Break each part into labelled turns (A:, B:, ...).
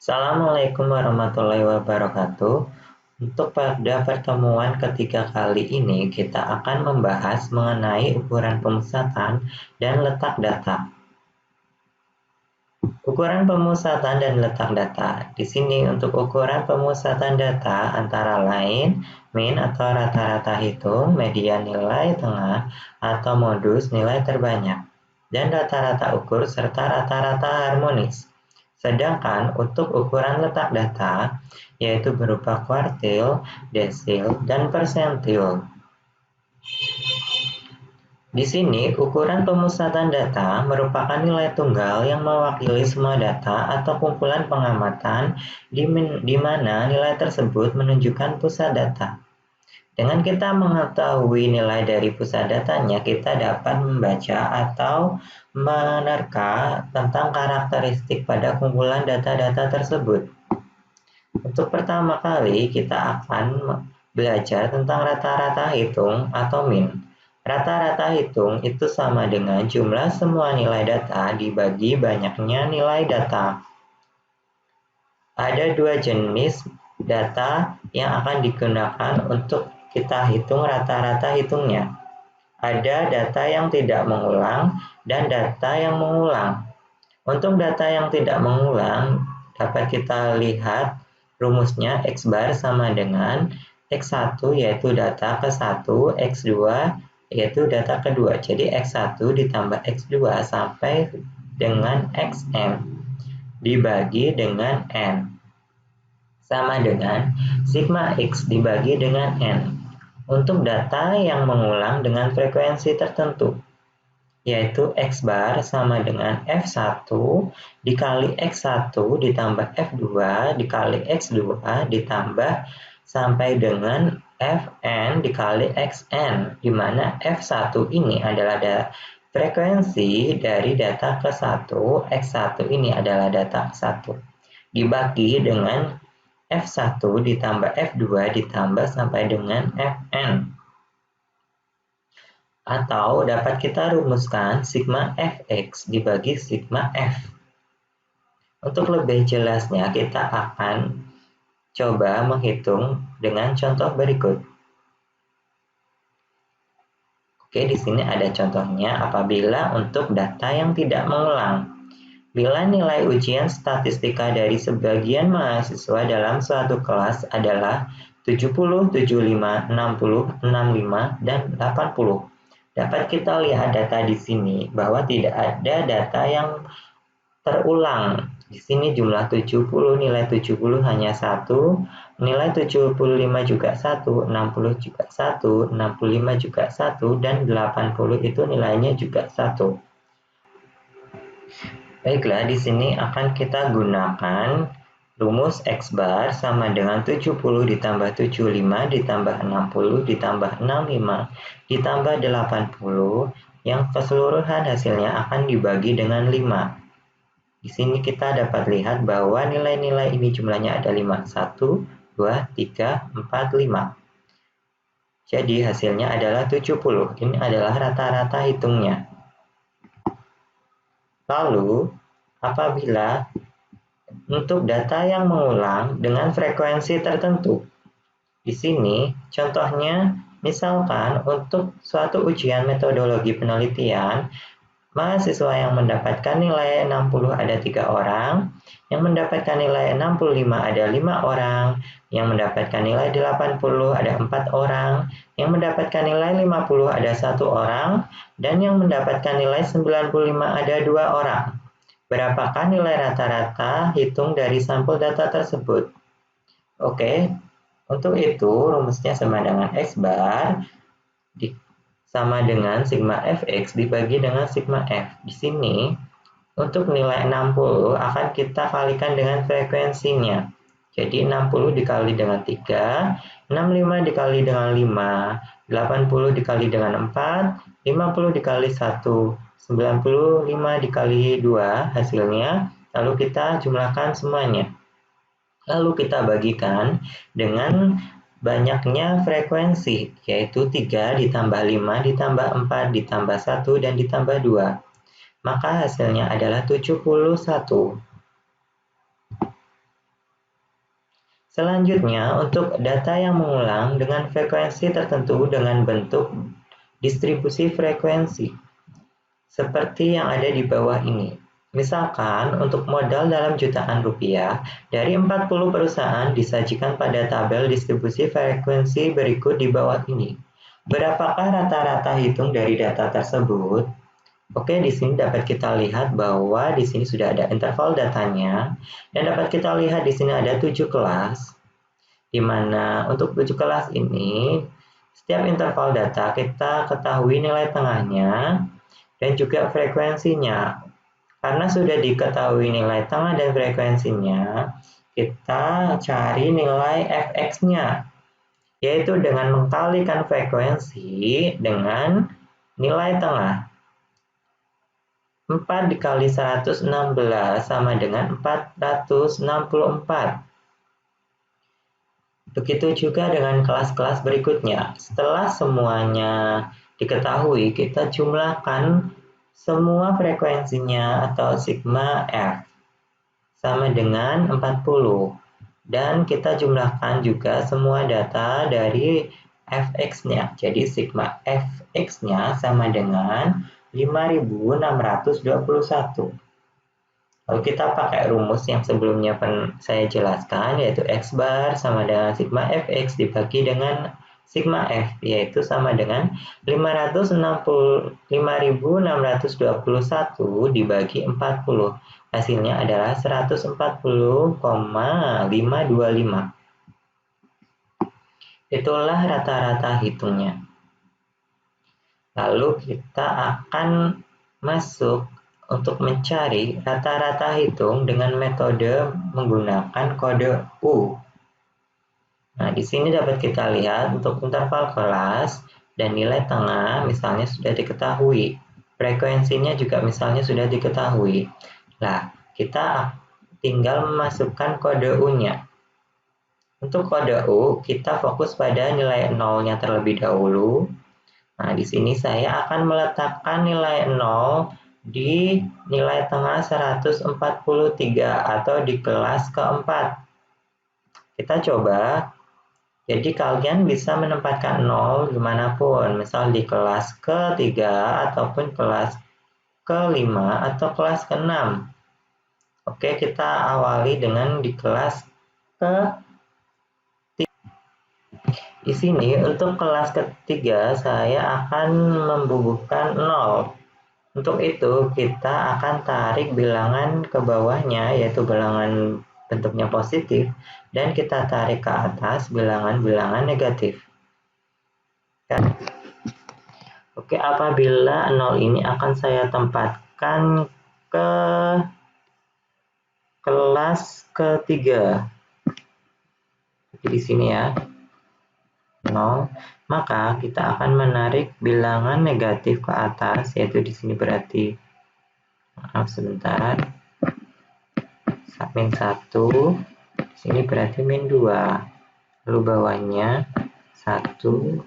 A: Assalamualaikum warahmatullahi wabarakatuh. Untuk pada pertemuan ketiga kali ini, kita akan membahas mengenai ukuran pemusatan dan letak data. Ukuran pemusatan dan letak data. Di sini untuk ukuran pemusatan data antara lain min atau rata-rata hitung, median nilai tengah, atau modus nilai terbanyak, dan rata-rata ukur serta rata-rata harmonis. Sedangkan untuk ukuran letak data, yaitu berupa kuartil, desil, dan persentil. Di sini, ukuran pemusatan data merupakan nilai tunggal yang mewakili semua data atau kumpulan pengamatan di mana nilai tersebut menunjukkan pusat data. Dengan kita mengetahui nilai dari pusat datanya, kita dapat membaca atau menerka tentang karakteristik pada kumpulan data-data tersebut. Untuk pertama kali, kita akan belajar tentang rata-rata hitung atau min. Rata-rata hitung itu sama dengan jumlah semua nilai data dibagi banyaknya nilai data. Ada dua jenis data yang akan digunakan untuk kita hitung rata-rata hitungnya. Ada data yang tidak mengulang dan data yang mengulang. Untuk data yang tidak mengulang, dapat kita lihat rumusnya X bar sama dengan X1 yaitu data ke-1, X2 yaitu data kedua. Jadi X1 ditambah X2 sampai dengan Xn dibagi dengan N. Sama dengan sigma X dibagi dengan N. Untuk data yang mengulang dengan frekuensi tertentu, yaitu X bar sama dengan F1 dikali X1 ditambah F2 dikali X2 ditambah sampai dengan Fn dikali Xn, di mana F1 ini adalah frekuensi dari data ke-1, X1 ini adalah data ke-1, dibagi dengan F1 ditambah F2 ditambah sampai dengan Fn. Atau dapat kita rumuskan sigma Fx dibagi sigma F. Untuk lebih jelasnya, kita akan coba menghitung dengan contoh berikut. Oke, di sini ada contohnya apabila untuk data yang tidak mengulang. Bila nilai ujian statistika dari sebagian mahasiswa dalam suatu kelas adalah 70, 75, 60, 65, dan 80. Dapat kita lihat data di sini bahwa tidak ada data yang terulang. Di sini jumlah 70, nilai 70 hanya 1, nilai 75 juga 1, 60 juga 1, 65 juga 1, dan 80 itu nilainya juga 1. Baiklah, di sini akan kita gunakan rumus X bar sama dengan 70 ditambah 75 ditambah 60 ditambah 65 ditambah 80 yang keseluruhan hasilnya akan dibagi dengan 5. Di sini kita dapat lihat bahwa nilai-nilai ini jumlahnya ada 5. 1, 2, 3, 4, 5. Jadi hasilnya adalah 70. Ini adalah rata-rata hitungnya. Lalu, apabila untuk data yang mengulang dengan frekuensi tertentu, di sini contohnya misalkan untuk suatu ujian metodologi penelitian, mahasiswa yang mendapatkan nilai 60 ada 3 orang, yang mendapatkan nilai 65 ada 5 orang, yang mendapatkan nilai 80 ada 4 orang, yang mendapatkan nilai 50 ada 1 orang, dan yang mendapatkan nilai 95 ada 2 orang. Berapakah nilai rata-rata hitung dari sampel data tersebut? Oke, untuk itu rumusnya sama dengan X bar sama dengan sigma Fx dibagi dengan sigma F. Di sini, untuk nilai 60 akan kita kalikan dengan frekuensinya. Jadi 60 dikali dengan 3, 65 dikali dengan 5, 80 dikali dengan 4, 50 dikali 1, 95 dikali 2 hasilnya, lalu kita jumlahkan semuanya. Lalu kita bagikan dengan banyaknya frekuensi, yaitu 3 ditambah 5 ditambah 4 ditambah 1 dan ditambah 2. Maka hasilnya adalah 71. Selanjutnya, untuk data yang mengulang dengan frekuensi tertentu dengan bentuk distribusi frekuensi, seperti yang ada di bawah ini. Misalkan, untuk modal dalam jutaan rupiah, dari 40 perusahaan disajikan pada tabel distribusi frekuensi berikut di bawah ini. Berapakah rata-rata hitung dari data tersebut? Oke, di sini dapat kita lihat bahwa di sini sudah ada interval datanya, dan dapat kita lihat di sini ada 7 kelas, di mana untuk 7 kelas ini, setiap interval data kita ketahui nilai tengahnya, dan juga frekuensinya. Karena sudah diketahui nilai tengah dan frekuensinya, kita cari nilai fx-nya, yaitu dengan mengkalikan frekuensi dengan nilai tengah. 4 dikali 116 sama dengan 464. Begitu juga dengan kelas-kelas berikutnya. Setelah semuanya diketahui, kita jumlahkan semua frekuensinya atau sigma F sama dengan 40. Dan kita jumlahkan juga semua data dari Fx-nya. Jadi sigma Fx-nya sama dengan 5621. Lalu kita pakai rumus yang sebelumnya saya jelaskan, yaitu X bar sama dengan sigma Fx dibagi dengan sigma F, yaitu sama dengan 5621 dibagi 40. Hasilnya adalah 140,525. Itulah rata-rata hitungnya. Lalu kita akan masuk untuk mencari rata-rata hitung dengan metode menggunakan kode U. Nah, di sini dapat kita lihat untuk interval kelas dan nilai tengah misalnya sudah diketahui. Frekuensinya juga misalnya sudah diketahui. Nah, kita tinggal memasukkan kode U-nya. Untuk kode U, kita fokus pada nilai nolnya terlebih dahulu. Nah, di sini saya akan meletakkan nilai 0 di nilai tengah 143 atau di kelas keempat. Kita coba, jadi kalian bisa menempatkan 0 dimanapun, misal di kelas ketiga ataupun kelas kelima atau kelas keenam. Oke, kita awali dengan di kelas ke Di sini untuk kelas ketiga saya akan membubuhkan 0. Untuk itu kita akan tarik bilangan ke bawahnya, yaitu bilangan bentuknya positif, dan kita tarik ke atas bilangan-bilangan negatif. Oke, apabila 0 ini akan saya tempatkan ke kelas ketiga. Di sini ya. 0, maka kita akan menarik bilangan negatif ke atas, yaitu di sini berarti sebentar, min 1, di sini berarti min 2, lalu bawahnya 1,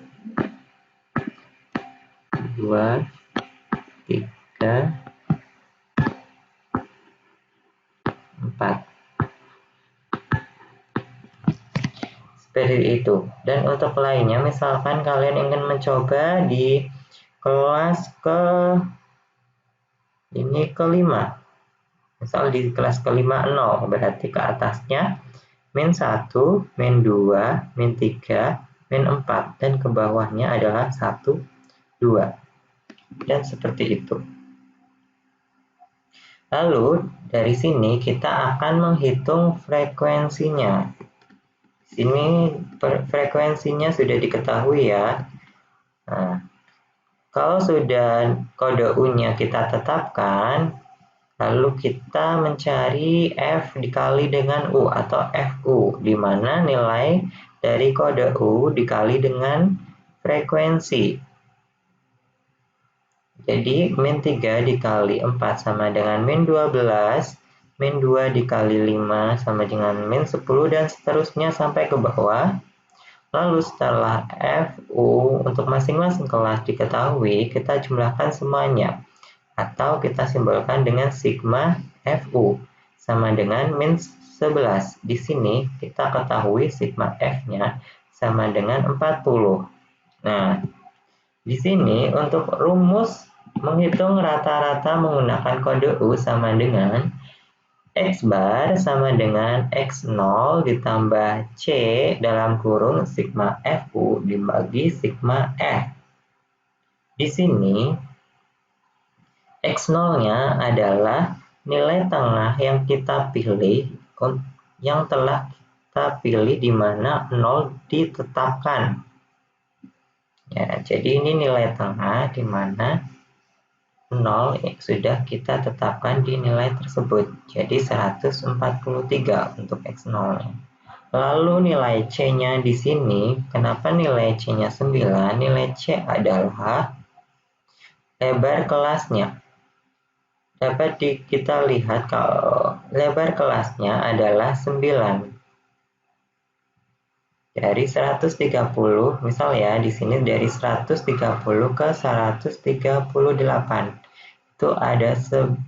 A: 2, 3, 4. Seperti itu. Dan untuk lainnya, misalkan kalian ingin mencoba di kelas kelima. Misal di kelas kelima 0, berarti ke atasnya min 1, min 2, min 3, min 4. Dan ke bawahnya adalah 1, 2. Dan seperti itu. Lalu, dari sini kita akan menghitung frekuensinya. Sini frekuensinya sudah diketahui ya. Nah, kalau sudah kode U-nya kita tetapkan, lalu kita mencari F dikali dengan U atau FU, di mana nilai dari kode U dikali dengan frekuensi. Jadi min 3 dikali 4 sama dengan min 12, min 2 dikali 5 sama dengan min 10, dan seterusnya sampai ke bawah. Lalu setelah FU untuk masing-masing kelas diketahui, kita jumlahkan semuanya, atau kita simbolkan dengan sigma FU. sama dengan min 11. Di sini kita ketahui sigma F-nya sama dengan 40. Nah, di sini untuk rumus menghitung rata-rata menggunakan kode U sama dengan X bar sama dengan X0 ditambah C dalam kurung sigma FU dibagi sigma F. Di sini X0-nya adalah nilai tengah yang kita pilih, yang telah kita pilih di mana 0 ditetapkan. Ya, jadi ini nilai tengah di mana 0 sudah kita tetapkan di nilai tersebut. Jadi 143 untuk X0. Lalu nilai C-nya di sini, kenapa nilai C-nya 9? Nilai C adalah lebar kelasnya. Dapat kita lihat kalau lebar kelasnya adalah 9. Dari 130, misal ya, di sini dari 130 ke 138. Itu ada 9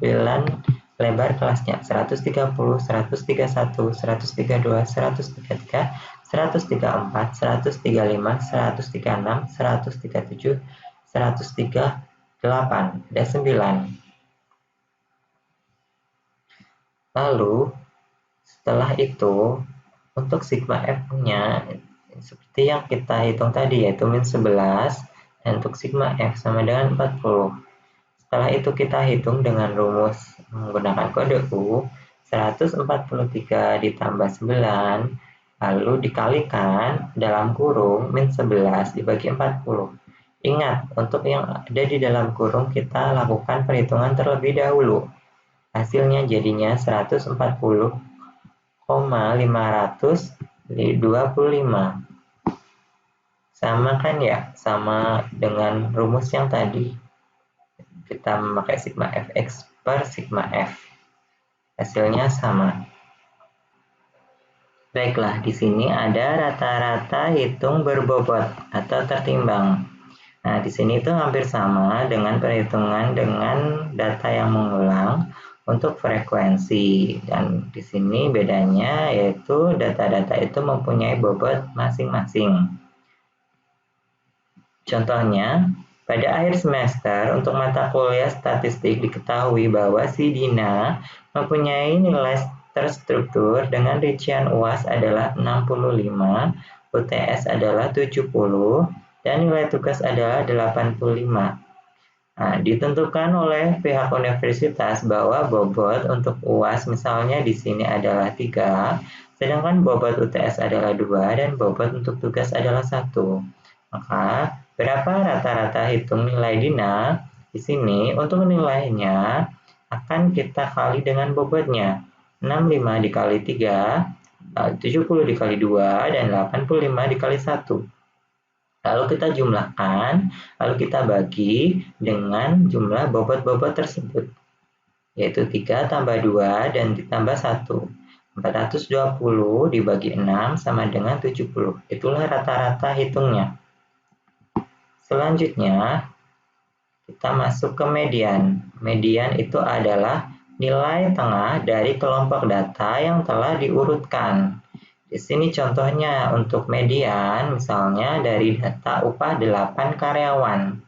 A: lebar kelasnya, 130, 131, 132, 133, 134, 135, 136, 137, 138. Ada 9. Lalu, setelah itu, untuk sigma F-nya, seperti yang kita hitung tadi, yaitu min 11, dan untuk sigma F sama dengan 40. Setelah itu kita hitung dengan rumus menggunakan kode U, 143 ditambah 9, lalu dikalikan dalam kurung min 11 dibagi 40. Ingat, untuk yang ada di dalam kurung kita lakukan perhitungan terlebih dahulu. Hasilnya jadinya 140,525. Sama kan ya? Sama dengan rumus yang tadi. Kita memakai sigma Fx per sigma F. Hasilnya sama. Baiklah, di sini ada rata-rata hitung berbobot atau tertimbang. Nah, di sini itu hampir sama dengan perhitungan dengan data yang mengulang untuk frekuensi. Dan di sini bedanya yaitu data-data itu mempunyai bobot masing-masing. Contohnya, pada akhir semester untuk mata kuliah statistik diketahui bahwa si Dina mempunyai nilai terstruktur dengan rincian UAS adalah 65, UTS adalah 70, dan nilai tugas adalah 85. Nah, ditentukan oleh pihak universitas bahwa bobot untuk UAS misalnya di sini adalah 3, sedangkan bobot UTS adalah 2, dan bobot untuk tugas adalah 1. Maka, berapa rata-rata hitung nilai Dina? Di sini, untuk nilainya akan kita kali dengan bobotnya. 65 dikali 3, 70 dikali 2, dan 85 dikali 1. Lalu kita jumlahkan, lalu kita bagi dengan jumlah bobot-bobot tersebut. Yaitu 3 tambah 2 dan ditambah 1. 420 dibagi 6 sama dengan 70. Itulah rata-rata hitungnya. Selanjutnya, kita masuk ke median. Median itu adalah nilai tengah dari kelompok data yang telah diurutkan. Di sini contohnya untuk median, misalnya dari data upah 8 karyawan.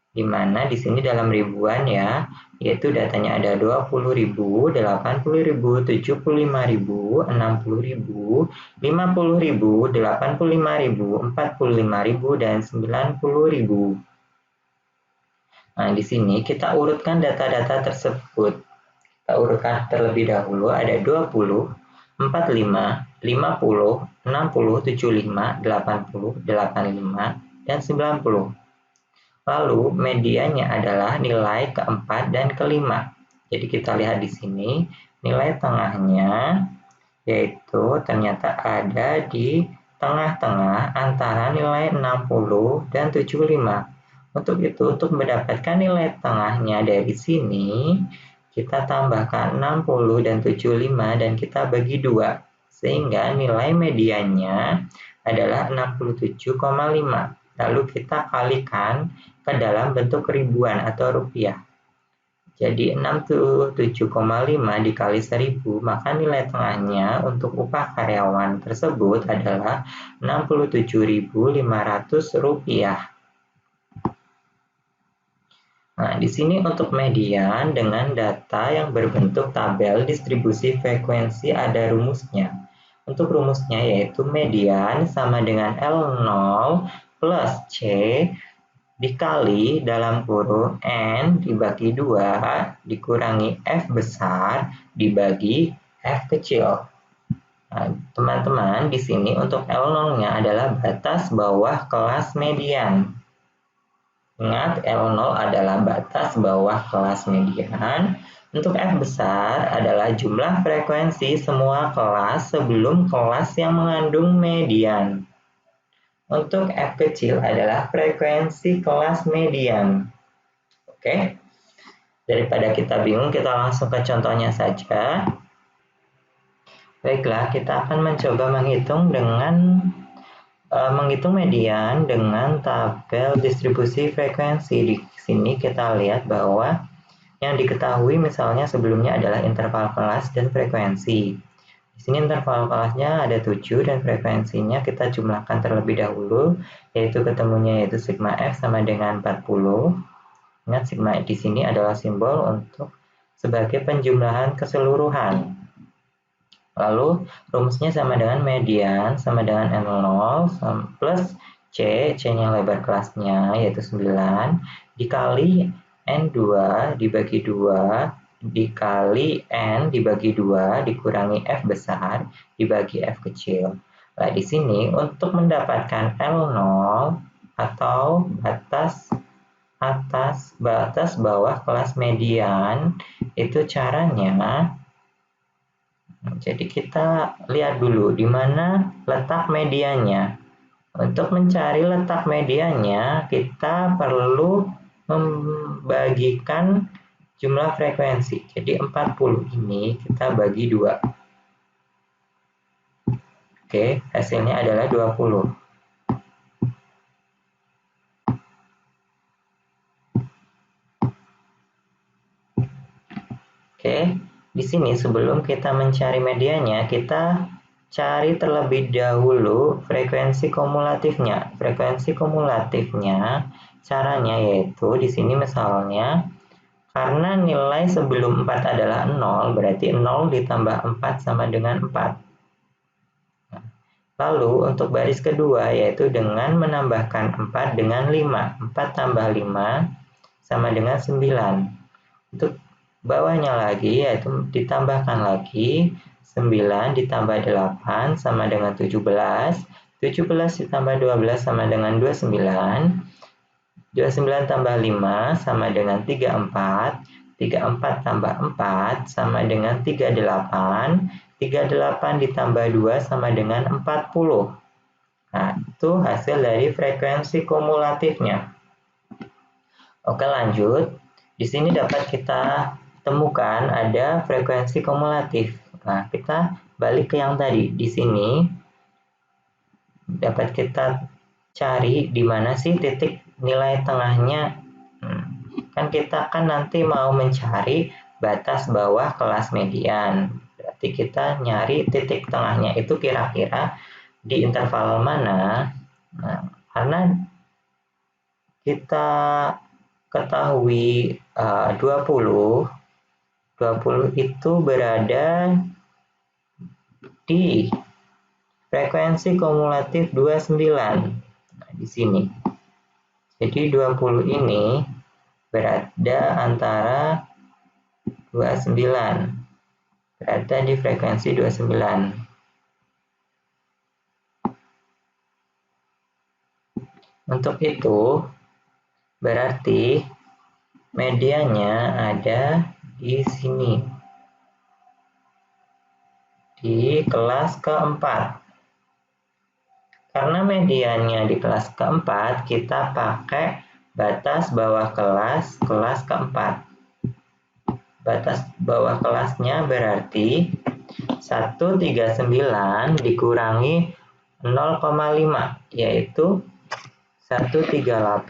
A: Di mana di sini dalam ribuan ya, yaitu datanya ada 20.000, 80.000, 75.000, 60.000, 50.000, 85.000, 45.000, dan 90.000. Nah, di sini kita urutkan data-data tersebut. Kita urutkan terlebih dahulu ada 20, 45, 50, 60, 75, 80, 85, dan 90. Lalu mediannya adalah nilai keempat dan kelima. Jadi kita lihat di sini nilai tengahnya yaitu ternyata ada di tengah-tengah antara nilai 60 dan 75. Untuk itu, untuk mendapatkan nilai tengahnya dari sini, kita tambahkan 60 dan 75 dan kita bagi 2. Sehingga nilai mediannya adalah 67,5. Lalu kita kalikan ke dalam bentuk ribuan atau rupiah. Jadi 67,5 dikali 1000, maka nilai tengahnya untuk upah karyawan tersebut adalah Rp67.500. Nah, di sini untuk median dengan data yang berbentuk tabel distribusi frekuensi ada rumusnya. Untuk rumusnya yaitu median sama dengan L0 plus C dikali dalam kurung N dibagi 2 dikurangi F besar dibagi F kecil. Nah, teman-teman, di sini untuk L0-nya adalah batas bawah kelas median. Ingat, L0 adalah batas bawah kelas median. Untuk F besar adalah jumlah frekuensi semua kelas sebelum kelas yang mengandung median. Untuk F kecil adalah frekuensi kelas median. Oke, daripada kita bingung, kita langsung ke contohnya saja. Baiklah, kita akan mencoba menghitung median dengan tabel distribusi frekuensi. Di sini kita lihat bahwa yang diketahui misalnya sebelumnya adalah interval kelas dan frekuensi. Di sini interval kelasnya ada 7 dan frekuensinya kita jumlahkan terlebih dahulu, yaitu ketemunya yaitu sigma F sama dengan 40. Ingat, sigma di sini adalah simbol untuk sebagai penjumlahan keseluruhan. Lalu rumusnya sama dengan median sama dengan N0 plus C-nya lebar kelasnya yaitu 9 dikali N2 dibagi 2 dikali N dibagi 2 dikurangi F besar dibagi F kecil. Nah, di sini untuk mendapatkan L0 atau batas bawah kelas median itu caranya. Jadi kita lihat dulu di mana letak medianya. Untuk mencari letak medianya, kita perlu membagikan jumlah frekuensi. Jadi 40 ini kita bagi 2. Oke, hasilnya adalah 20. Oke, di sini sebelum kita mencari medianya, kita cari terlebih dahulu frekuensi kumulatifnya. Frekuensi kumulatifnya caranya yaitu di sini misalnya karena nilai sebelum 4 adalah 0, berarti 0 ditambah 4 sama dengan 4. Lalu untuk baris kedua yaitu dengan menambahkan 4 dengan 5. 4 tambah 5 sama dengan 9. Untuk bawahnya lagi yaitu ditambahkan lagi 9 ditambah 8 sama dengan 17. 17 ditambah 12 sama dengan 29. 29 tambah 5 sama dengan 34. 34 tambah 4 sama dengan 38. 38 ditambah 2 sama dengan 40. Nah, itu hasil dari frekuensi kumulatifnya. Oke, lanjut. Di sini dapat kita temukan ada frekuensi kumulatif. Nah, kita balik ke yang tadi. Di sini dapat kita cari di mana sih titik nilai tengahnya. Kan kita nanti mau mencari batas bawah kelas median. Berarti kita nyari titik tengahnya itu kira-kira di interval mana. Nah, karena kita ketahui 20 itu berada di frekuensi kumulatif 29. Nah, di sini. Jadi 20 ini berada antara 29. Berada di frekuensi 29. Untuk itu, berarti medianya ada di sini. Di kelas keempat. Karena mediannya di kelas keempat, kita pakai batas bawah kelas keempat. Batas bawah kelasnya berarti 139 dikurangi 0,5, yaitu 138,5.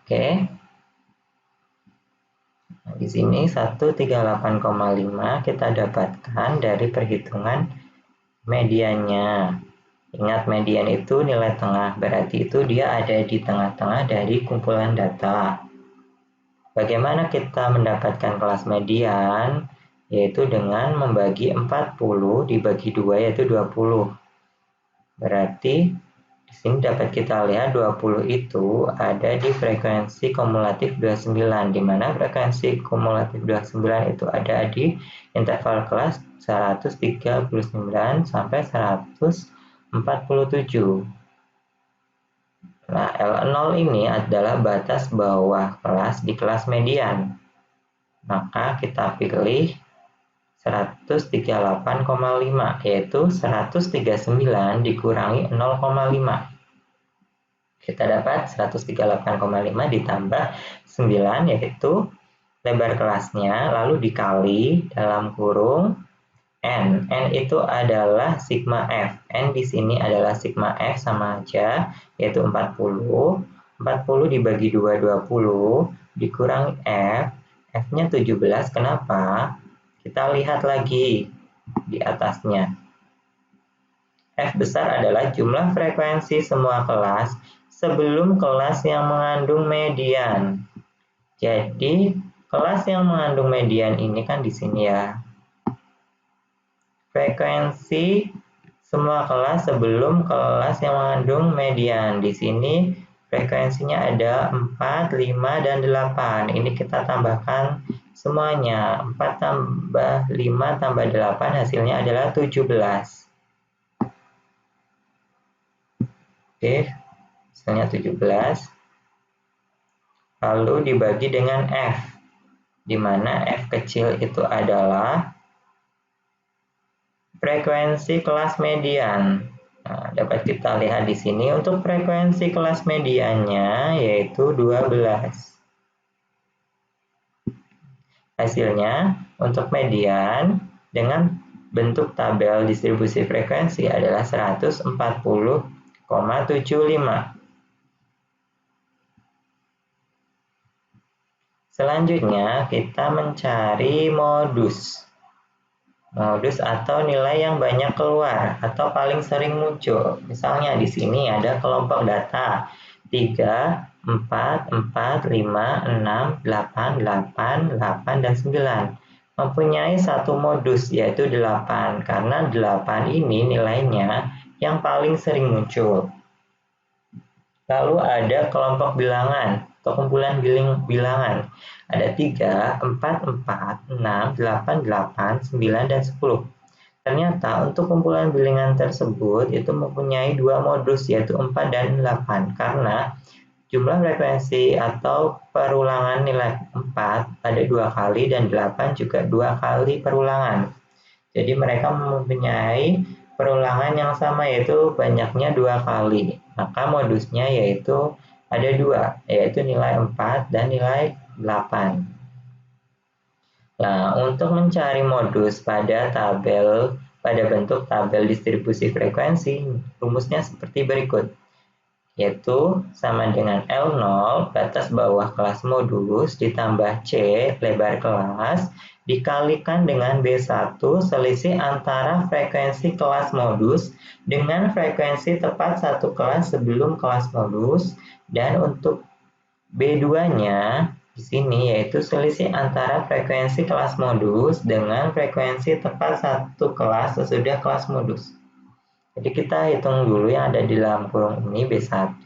A: Oke. Nah, di sini 138,5 kita dapatkan dari perhitungan mediannya. Ingat, median itu nilai tengah, berarti itu dia ada di tengah-tengah dari kumpulan data. Bagaimana kita mendapatkan kelas median? Yaitu dengan membagi 40 dibagi 2, yaitu 20. Berarti di sini dapat kita lihat 20 itu ada di frekuensi kumulatif 29, di mana frekuensi kumulatif 29 itu ada di interval kelas 139 sampai 147. Nah, L0 ini adalah batas bawah kelas di kelas median. Maka kita pilih 138,5, yaitu 139 dikurangi 0,5. Kita dapat 138,5 ditambah 9, yaitu lebar kelasnya, lalu dikali dalam kurung N. N itu adalah sigma F. N di sini adalah sigma F sama aja, yaitu 40. 40 dibagi 2, 20. Dikurangi F. F-nya 17. Kenapa? Kita lihat lagi di atasnya. F besar adalah jumlah frekuensi semua kelas sebelum kelas yang mengandung median. Jadi, kelas yang mengandung median ini kan di sini ya. Frekuensi semua kelas sebelum kelas yang mengandung median. Di sini frekuensinya ada 4, 5, dan 8. Ini kita tambahkan semuanya. 4 tambah 5 tambah 8 hasilnya adalah 17. Oke, hasilnya 17. Lalu dibagi dengan F, di mana F kecil itu adalah frekuensi kelas median. Nah, dapat kita lihat di sini untuk frekuensi kelas mediannya yaitu 12. Hasilnya untuk median dengan bentuk tabel distribusi frekuensi adalah 140,75. Selanjutnya kita mencari modus. Modus atau nilai yang banyak keluar atau paling sering muncul. Misalnya di sini ada kelompok data 3, 4, 4, 5, 6, 8, 8, 8, dan 9. Mempunyai satu modus yaitu 8, karena 8 ini nilainya yang paling sering muncul. Lalu ada kelompok bilangan atau kumpulan bilangan. Ada 3, 4, 4, 6, 8, 8, 9, dan 10. Ternyata untuk kumpulan bilangan tersebut itu mempunyai dua modus yaitu 4 dan 8 karena jumlah frekuensi atau perulangan nilai 4 ada 2 kali dan 8 juga 2 kali perulangan. Jadi mereka mempunyai perulangan yang sama yaitu banyaknya 2 kali. Maka modusnya yaitu ada 2, yaitu nilai 4 dan nilai 8. Nah, untuk mencari modus pada bentuk tabel distribusi frekuensi, rumusnya seperti berikut. Yaitu sama dengan L0, batas bawah kelas modus, ditambah C, lebar kelas, dikalikan dengan B1, selisih antara frekuensi kelas modus dengan frekuensi tepat satu kelas sebelum kelas modus, dan untuk B2-nya di sini yaitu selisih antara frekuensi kelas modus dengan frekuensi tepat satu kelas sesudah kelas modus. Jadi kita hitung dulu yang ada di dalam kurung ini B1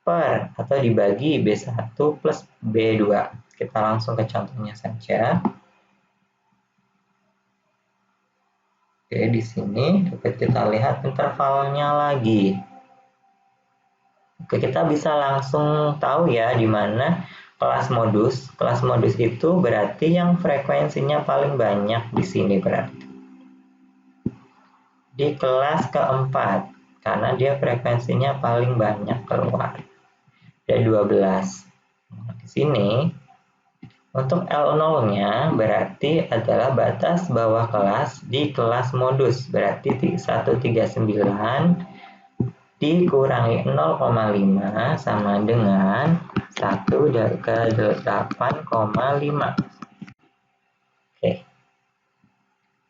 A: per atau dibagi B1 plus B2. Kita langsung ke contohnya saja. Oke, di sini dapat kita lihat intervalnya lagi. Oke, kita bisa langsung tahu ya di mana kelas modus. Kelas modus itu berarti yang frekuensinya paling banyak di sini berarti. Di kelas keempat, karena dia frekuensinya paling banyak keluar. Ada 12. Nah, di sini, untuk L0-nya berarti adalah batas bawah kelas di kelas modus. Berarti 139 dikurangi 0,5 sama dengan ke 8,5. Oke.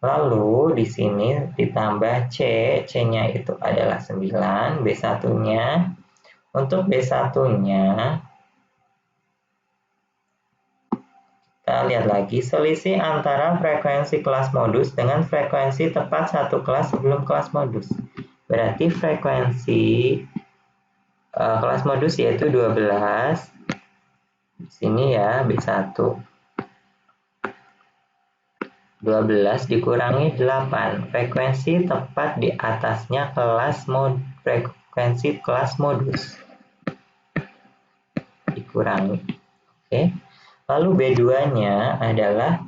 A: Lalu di sini ditambah C, C-nya itu adalah 9, B1-nya. Untuk B1-nya, kita lihat lagi selisih antara frekuensi kelas modus dengan frekuensi tepat satu kelas sebelum kelas modus. Berarti frekuensi kelas modus yaitu 12. Di sini ya B1. 12 dikurangi 8, frekuensi tepat di atasnya frekuensi kelas modus dikurangi. Oke. Lalu B2-nya adalah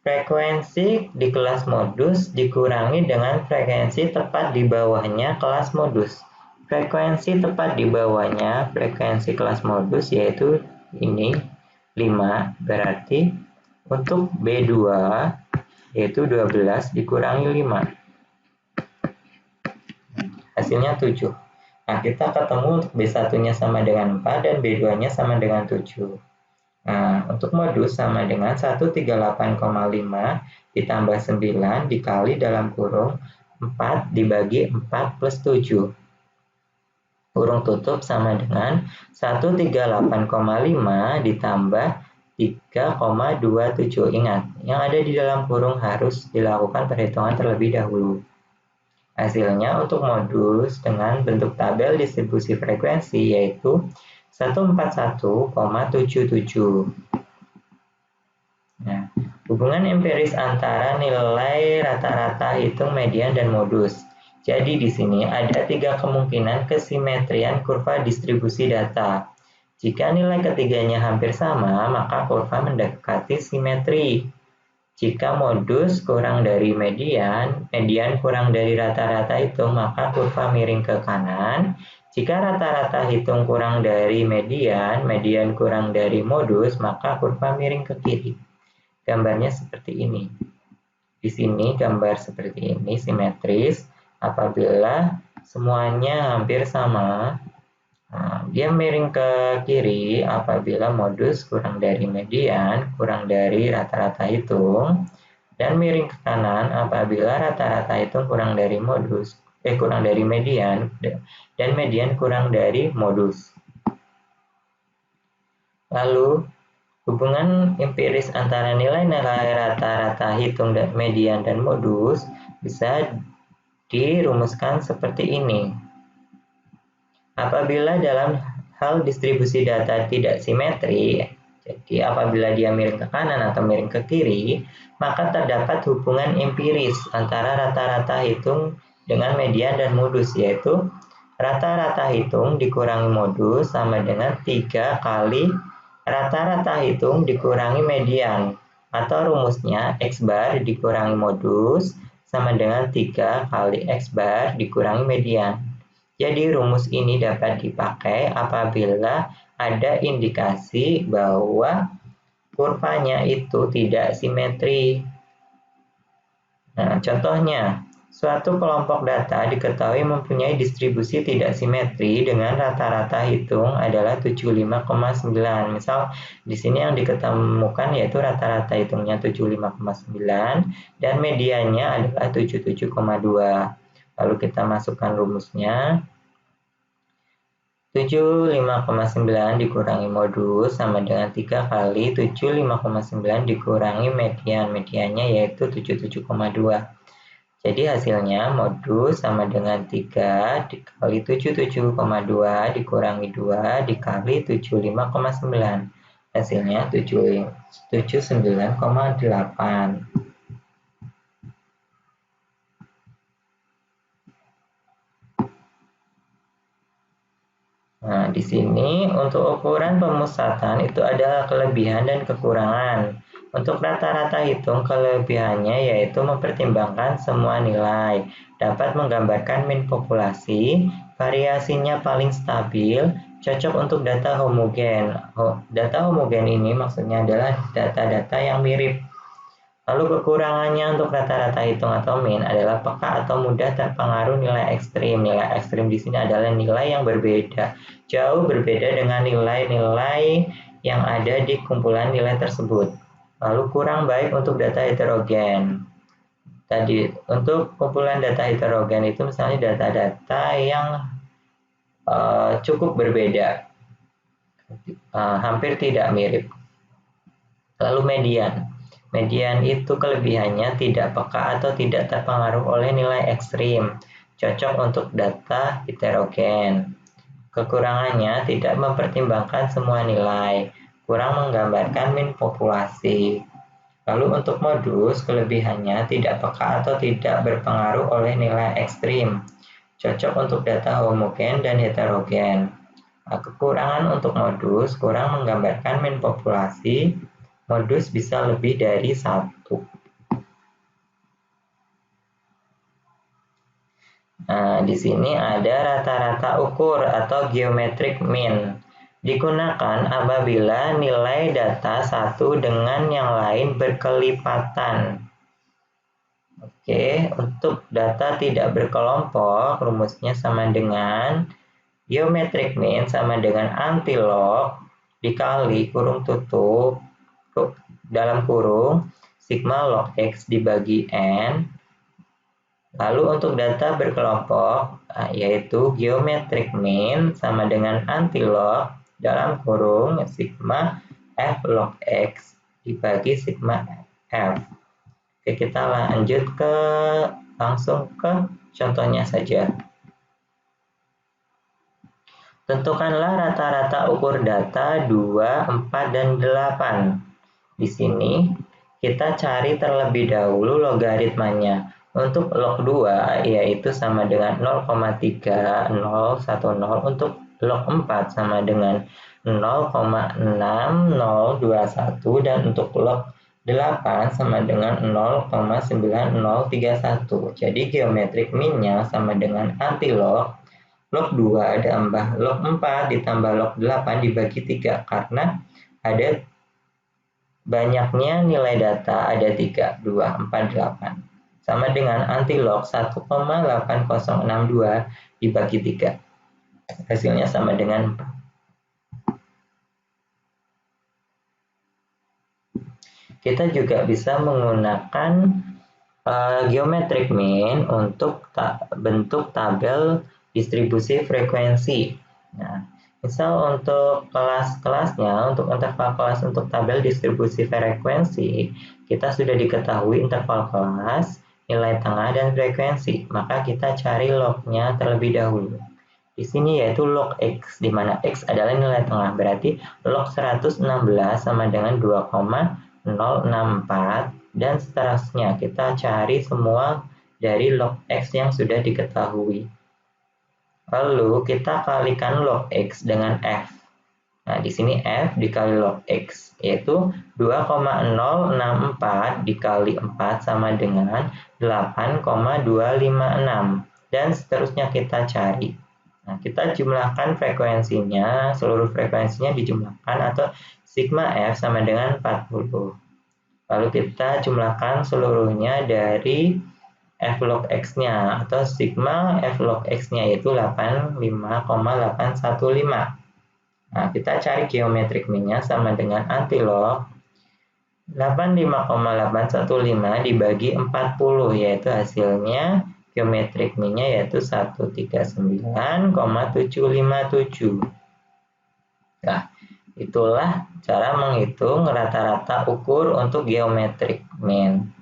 A: frekuensi di kelas modus dikurangi dengan frekuensi tepat di bawahnya kelas modus. Frekuensi tepat di bawahnya frekuensi kelas modus yaitu ini 5, berarti untuk B2 yaitu 12 dikurangi 5. Hasilnya 7. Nah, kita ketemu untuk B1-nya sama dengan 4 dan B2-nya sama dengan 7. Nah, untuk modus sama dengan 138,5 ditambah 9 dikali dalam kurung 4 dibagi 4 plus 7. Kurung tutup sama dengan 138,5 ditambah 3,27. Ingat, yang ada di dalam kurung harus dilakukan perhitungan terlebih dahulu. Hasilnya untuk modus dengan bentuk tabel distribusi frekuensi yaitu 141,77. Nah, hubungan empiris antara nilai rata-rata hitung median dan modus. Jadi di sini ada 3 kemungkinan kesimetrian kurva distribusi data. Jika nilai ketiganya hampir sama, maka kurva mendekati simetri. Jika modus kurang dari median, median kurang dari rata-rata hitung, maka kurva miring ke kanan. Jika rata-rata hitung kurang dari median, median kurang dari modus, maka kurva miring ke kiri. Gambarnya seperti ini. Di sini gambar seperti ini, simetris. Apabila semuanya hampir sama, dia miring ke kiri apabila modus kurang dari median, kurang dari rata-rata hitung, dan miring ke kanan apabila rata-rata hitung kurang dari kurang dari median, dan median kurang dari modus. Lalu, hubungan empiris antara nilai-nilai rata-rata hitung median dan modus bisa dirumuskan seperti ini. Apabila dalam hal distribusi data tidak simetri, jadi apabila dia miring ke kanan atau miring ke kiri, maka terdapat hubungan empiris antara rata-rata hitung dengan median dan modus, yaitu rata-rata hitung dikurangi modus sama dengan 3 kali rata-rata hitung dikurangi median, atau rumusnya X bar dikurangi modus sama dengan 3 kali X bar dikurangi median. Jadi rumus ini dapat dipakai apabila ada indikasi bahwa kurvanya itu tidak simetri. Nah, contohnya, suatu kelompok data diketahui mempunyai distribusi tidak simetri dengan rata-rata hitung adalah 75,9. Misal, di sini yang diketemukan yaitu rata-rata hitungnya 75,9 dan mediannya adalah 77,2. Lalu kita masukkan rumusnya. 75,9 dikurangi modus sama dengan 3 kali 75,9 dikurangi median. Mediannya yaitu 77,2. Jadi hasilnya modus sama dengan 3 dikali 77,2 dikurangi 2 dikali 75,9. Hasilnya 79,8. Nah, di sini untuk ukuran pemusatan itu ada kelebihan dan kekurangan. Untuk rata-rata hitung kelebihannya yaitu mempertimbangkan semua nilai, dapat menggambarkan min populasi, variasinya paling stabil, cocok untuk data homogen. Data homogen ini maksudnya adalah data-data yang mirip. Lalu kekurangannya untuk rata-rata hitung atau min adalah peka atau mudah terpengaruh nilai ekstrim. Nilai ekstrim di sini adalah nilai yang berbeda, jauh berbeda dengan nilai-nilai yang ada di kumpulan nilai tersebut. Lalu kurang baik untuk data heterogen. Tadi untuk kumpulan data heterogen itu misalnya data-data yang cukup berbeda, hampir tidak mirip. Lalu median. Median itu kelebihannya tidak peka atau tidak terpengaruh oleh nilai ekstrim, cocok untuk data heterogen. Kekurangannya tidak mempertimbangkan semua nilai, kurang menggambarkan min populasi. Lalu untuk modus, kelebihannya tidak peka atau tidak berpengaruh oleh nilai ekstrim, cocok untuk data homogen dan heterogen. Kekurangan untuk modus, kurang menggambarkan min populasi, modus bisa lebih dari satu. Nah, di sini ada rata-rata ukur atau geometric mean. Digunakan apabila nilai data satu dengan yang lain berkelipatan. Oke, untuk data tidak berkelompok, rumusnya sama dengan geometric mean sama dengan anti-log dikali kurung tutup dalam kurung sigma log X dibagi N. Lalu untuk data berkelompok, yaitu geometric mean sama dengan anti-log dalam kurung sigma F log X dibagi sigma F. Oke, kita lanjut langsung ke contohnya saja. Tentukanlah rata-rata ukur data 2, 4, dan 8. Di sini kita cari terlebih dahulu logaritmanya. Untuk log 2 yaitu sama dengan 0,3010, untuk log 4 sama dengan 0,6021, dan untuk log 8 sama dengan 0,9031. Jadi geometric mean-nya sama dengan anti-log log 2 ditambah log 4 ditambah log 8 dibagi 3, karena ada banyaknya nilai data, ada 3, 2, 4, 8. Sama dengan anti-log 1,8062 dibagi 3. Hasilnya sama dengan 4. Kita juga bisa menggunakan geometric mean untuk bentuk tabel distribusi frekuensi. Nah, misal untuk kelas-kelasnya, untuk interval kelas untuk tabel distribusi frekuensi, kita sudah diketahui interval kelas, nilai tengah, dan frekuensi. Maka kita cari log-nya terlebih dahulu. Di sini yaitu log X, di mana X adalah nilai tengah. Berarti log 116 sama dengan 2,064, dan seterusnya. Kita cari semua dari log X yang sudah diketahui. Lalu kita kalikan log X dengan F. Nah, di sini F dikali log X, yaitu 2,064 dikali 4 sama dengan 8,256. Dan seterusnya kita cari. Nah, kita jumlahkan frekuensinya, seluruh frekuensinya dijumlahkan, atau sigma F sama dengan 40. Lalu kita jumlahkan seluruhnya dari F log X-nya, atau sigma F log X-nya yaitu 85,815. Nah, kita cari geometric mean-nya sama dengan anti-log 85,815 dibagi 40, yaitu hasilnya geometric mean-nya yaitu 139,757. Nah, itulah cara menghitung rata-rata ukur untuk geometric mean.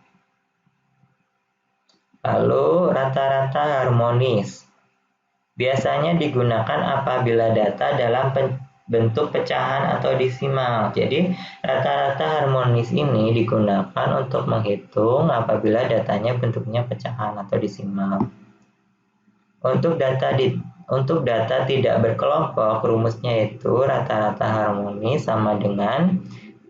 A: Lalu rata-rata harmonis biasanya digunakan apabila data dalam bentuk pecahan atau desimal. Jadi rata-rata harmonis ini digunakan untuk menghitung apabila datanya bentuknya pecahan atau desimal. Untuk data tidak berkelompok, rumusnya yaitu rata-rata harmonis sama dengan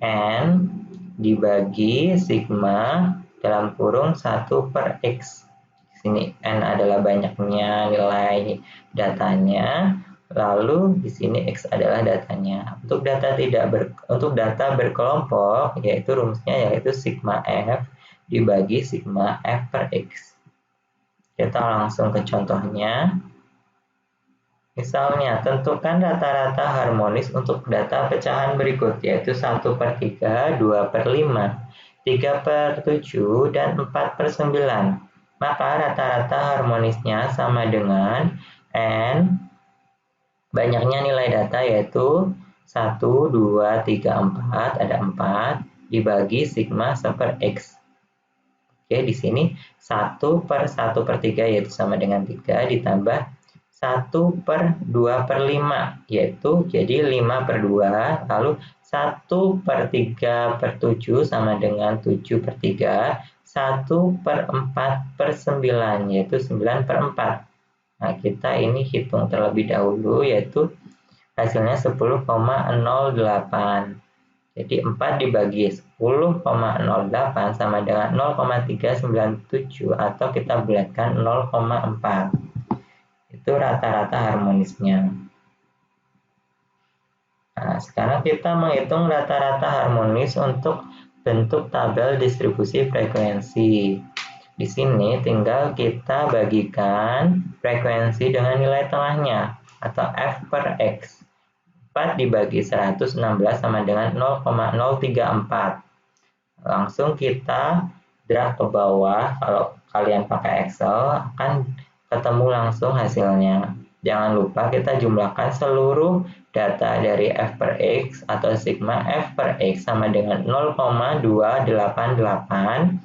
A: N dibagi sigma dalam kurung 1/X. Di sini N adalah banyaknya nilai datanya, lalu di sini X adalah datanya. Untuk data berkelompok, yaitu rumusnya yaitu sigma F dibagi sigma F per X. Kita langsung ke contohnya. Misalnya, tentukan rata-rata harmonis untuk data pecahan berikut, yaitu 1/3, 2/5, 3/7, dan 4/9. Maka rata-rata harmonisnya sama dengan N, banyaknya nilai data yaitu 1, 2, 3, 4, ada 4, dibagi sigma 1/X. Oke, di sini 1/1/3 yaitu sama dengan 3 ditambah 1/2/5 yaitu jadi 5/2, lalu 1/3/7 sama dengan 7/3, 1/4/9 yaitu 9/4. Nah, kita ini hitung terlebih dahulu yaitu hasilnya 10,08. Jadi 4 dibagi 10,08 sama dengan 0,397 atau kita bulatkan 0,4. Itu rata-rata harmonisnya. Nah, sekarang kita menghitung rata-rata harmonis untuk bentuk tabel distribusi frekuensi. Di sini tinggal kita bagikan frekuensi dengan nilai tengahnya atau F per X. 4 dibagi 116 sama dengan 0,034. Langsung kita drag ke bawah. Kalau kalian pakai Excel akan ketemu langsung hasilnya. Jangan lupa kita jumlahkan seluruh data dari F per X atau sigma F per X sama dengan 0,288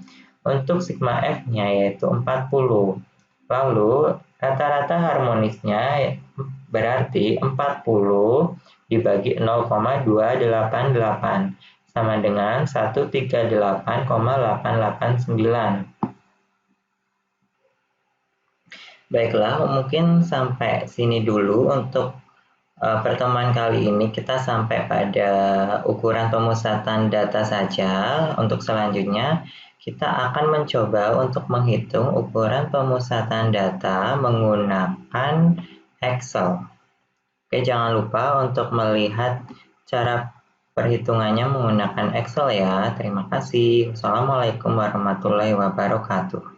A: untuk sigma F-nya yaitu 40. Lalu rata-rata harmonisnya berarti 40 dibagi 0,288 sama dengan 138,889. Baiklah, mungkin sampai sini dulu untuk pertemuan kali ini. Kita sampai pada ukuran pemusatan data saja. Untuk selanjutnya, kita akan mencoba untuk menghitung ukuran pemusatan data menggunakan Excel. Oke, jangan lupa untuk melihat cara perhitungannya menggunakan Excel ya. Terima kasih. Wassalamualaikum warahmatullahi wabarakatuh.